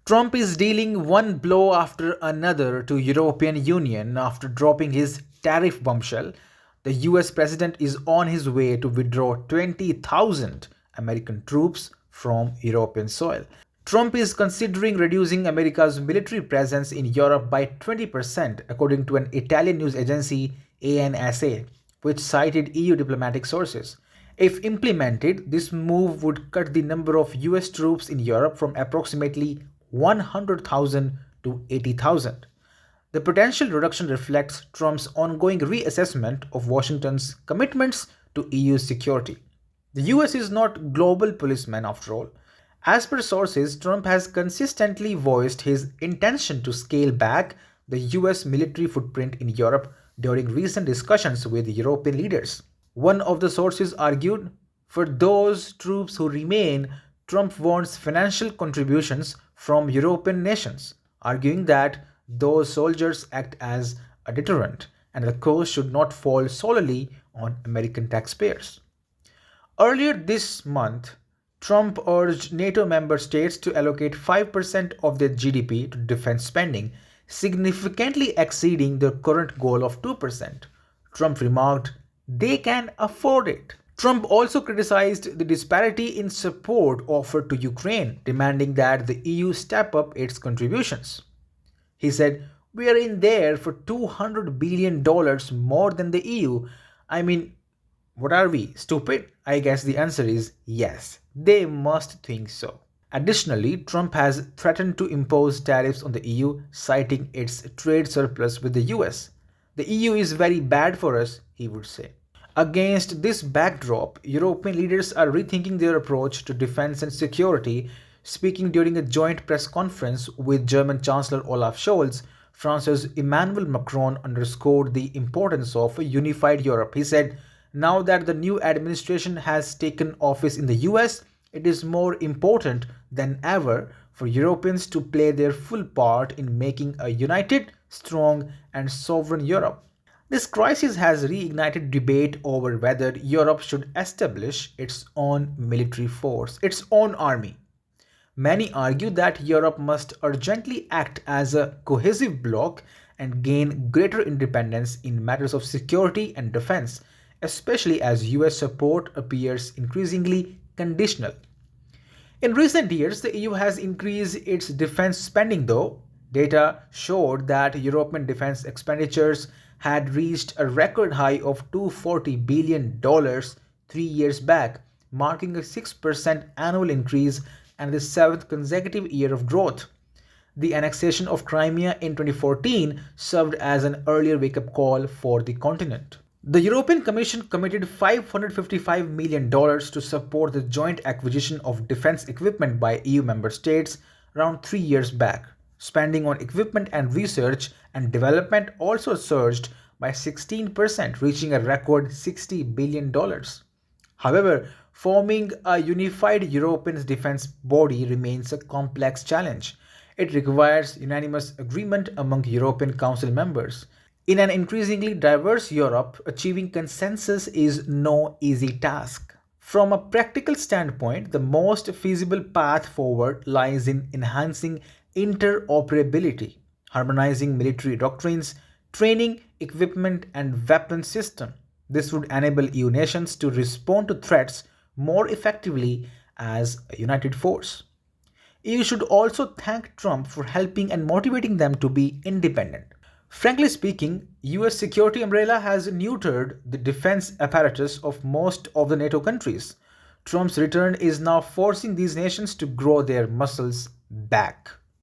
Trump is dealing one blow after another to European Union after dropping his tariff bombshell. The US president is on his way to withdraw 20,000 American troops from European soil. Trump is considering reducing America's military presence in Europe by 20%, according to an Italian news agency ANSA, which cited EU diplomatic sources. If implemented, this move would cut the number of US troops in Europe from approximately 100,000 to 80,000. The potential reduction reflects Trump's ongoing reassessment of Washington's commitments to EU security. The US is not global policeman after all. As per sources, Trump has consistently voiced his intention to scale back the US military footprint in Europe during recent discussions with European leaders. One of the sources argued, for those troops who remain, Trump wants financial contributions from European nations, arguing that those soldiers act as a deterrent and the cost should not fall solely on American taxpayers. Earlier this month, Trump urged NATO member states to allocate 5% of their GDP to defense spending, significantly exceeding their current goal of 2%. Trump remarked, they can afford it. Trump also criticized the disparity in support offered to Ukraine, demanding that the EU step up its contributions. He said, we are in there for $200 billion more than the EU. I mean, what are we, stupid? I guess the answer is yes. They must think so. Additionally, Trump has threatened to impose tariffs on the EU, citing its trade surplus with the US. The EU is very bad for us, he would say. Against this backdrop, European leaders are rethinking their approach to defense and security. Speaking during a joint press conference with German Chancellor Olaf Scholz, France's Emmanuel Macron underscored the importance of a unified Europe. He said, now that the new administration has taken office in the US, it is more important than ever for Europeans to play their full part in making a united, strong, and sovereign Europe. This crisis has reignited debate over whether Europe should establish its own military force, its own army. Many argue that Europe must urgently act as a cohesive bloc and gain greater independence in matters of security and defense, especially as US support appears increasingly conditional. In recent years, the EU has increased its defense spending, though. Data showed that European defense expenditures had reached a record high of $240 billion 3 years back, marking a 6% annual increase and the seventh consecutive year of growth. The annexation of Crimea in 2014 served as an earlier wake-up call for the continent. The European Commission committed $555 million to support the joint acquisition of defense equipment by EU member states around 3 years back. Spending on equipment and research and development also surged by 16%, reaching a record $60 billion. However, forming a unified European defense body remains a complex challenge. It requires unanimous agreement among European Council members. In an increasingly diverse Europe, achieving consensus is no easy task. From a practical standpoint, the most feasible path forward lies in enhancing interoperability, harmonizing military doctrines, training, equipment, and weapon system. This would enable EU nations to respond to threats more effectively as a united force. EU should also thank Trump for helping and motivating them to be independent. Frankly speaking, US security umbrella has neutered the defense apparatus of most of the NATO countries. Trump's return is now forcing these nations to grow their muscles back.